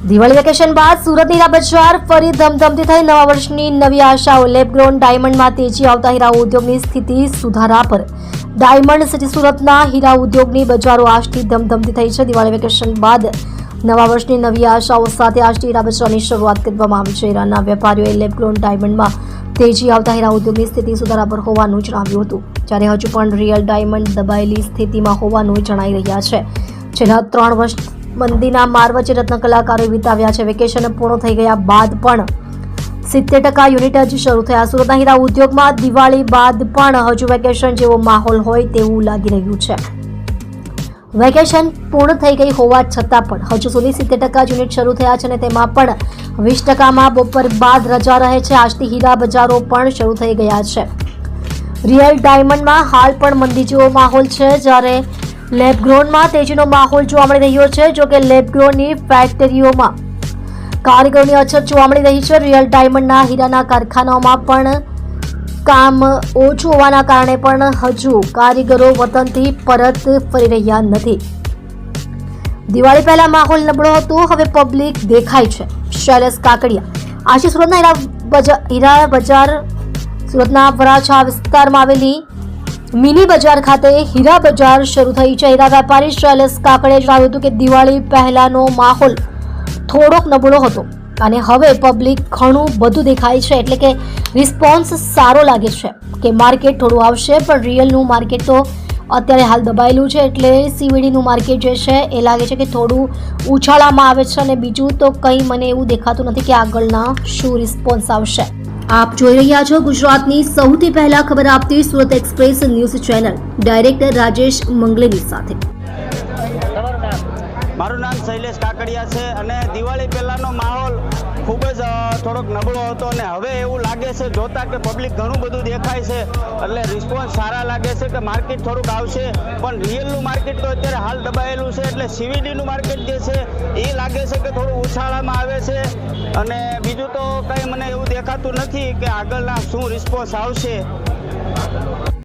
Diwali vacation બાદ સુરતની હીરા બજાર ફરી ધમધમતી થઈ નવા વર્ષની નવી આશાઓ લેબગ્રોન ડાયમંડમાં તેજી આવતા હીરા ઉદ્યોગની સ્થિતિ સુધારા પર ડાયમંડ સિટી સુરતના હીરા ઉદ્યોગની બજારો આજથી ધમધમતી થઈ છે। દિવાળી વેકેશન બાદ નવા વર્ષની નવી આશાઓ સાથે આજથી હીરા બજારની શરૂઆત કરવામાં આવી છે। હીરાના વેપારીઓએ લેબગ્રોન ડાયમંડમાં તેજી આવતા હીરા ઉદ્યોગની સ્થિતિ સુધારા પર હોવાનું જણાવ્યું હતું, જ્યારે હજુ પણ રિયલ ડાયમંડ દબાયેલી સ્થિતિમાં હોવાનું જણાઈ રહ્યા છે। છેલ્લા 3 વર્ષ મંદીના માર વચ્ચે રત્ન કલાકારોએ વિતાવ્યા છે। વેકેશન પૂર્ણ થઈ ગયા બાદ પણ 70% યુનિટ હજી શરૂ થયા। સુરતના હીરા ઉદ્યોગમાં દિવાળી બાદ પણ હજુ વેકેશન જેવો માહોલ હોય તેવું લાગી રહ્યું છે। વેકેશન પૂર્ણ થઈ ગઈ હોવા છતાં પણ હજુ સુધી 70% યુનિટ શરૂ થયા છે અને તેમાં પણ 20%માં બપોર બાદ રજા રહે છે। આજથી હીરા બજારો પણ શરૂ થઈ ગયા છે। રિયલ ડાયમંડમાં હાલ પણ મંદી જેવો માહોલ છે, જ્યારે લેબગ્રોનમાં તેજીનો માહોલ જોવા મળી રહ્યો છે। જો કે લેબગ્રોનની ફેક્ટરીઓમાં કારીગરોની અછત જોવા મળી રહી છે। રિયલ ડાયમંડના હીરાના કારખાનાઓમાં પણ કામ ઓછું હોવાના કારણે પણ હજુ કારીગરો વતનથી પરત ફરી રહ્યા નથી। દિવાળી પહેલા માહોલ નબળો હતો, હવે પબ્લિક દેખાય છે। શૈલેષ કાકડિયા આજે સુરતના હીરા બજાર સુરતના વરાછા વિસ્તારમાં આવેલી મિની બજાર ખાતે હીરા બજાર શરૂ થઈ છે। હીરા વેપારી શૈલેષ કાકડિયાએ જણાવ્યું હતું કે દિવાળી પહેલાનો માહોલ થોડોક નબળો હતો અને હવે પબ્લિક ઘણું બધું દેખાય છે, એટલે કે રિસ્પોન્સ સારો લાગે છે કે માર્કેટ થોડું આવશે, પણ રિયલનું માર્કેટ તો અત્યારે હાલ દબાયેલું છે, એટલે સીવીડીનું માર્કેટ જે છે એ લાગે છે કે થોડું ઉછાળામાં આવે છે અને બીજું તો કંઈ મને એવું દેખાતું નથી કે આગળના શું રિસ્પોન્સ આવશે। આપ જોઈ રહ્યા છો ગુજરાતની સૌથી પહેલા ખબર આપતી Surat express news channel, director Rajesh મંગલેની સાથે। મારું નામ શૈલેષ કાકડિયા છે અને દિવાળી પહેલાનો માહોલ ખૂબ જ થોડોક નબળો હતો અને હવે એવું લાગે છે જોતા કે પબ્લિક ઘણું બધું દેખાય છે, એટલે રિસ્પોન્સ સારા લાગે છે કે માર્કેટ થોડુંક આવશે, પણ રિયલનું માર્કેટ તો અત્યારે હાલ દબાયેલું છે, એટલે સીવીડીનું માર્કેટ જે છે એ લાગે છે કે થોડું ઉછાળામાં આવે છે અને બીજું તો કંઈ મને એવું દેખાતું નથી કે આગળના શું રિસ્પોન્સ આવશે।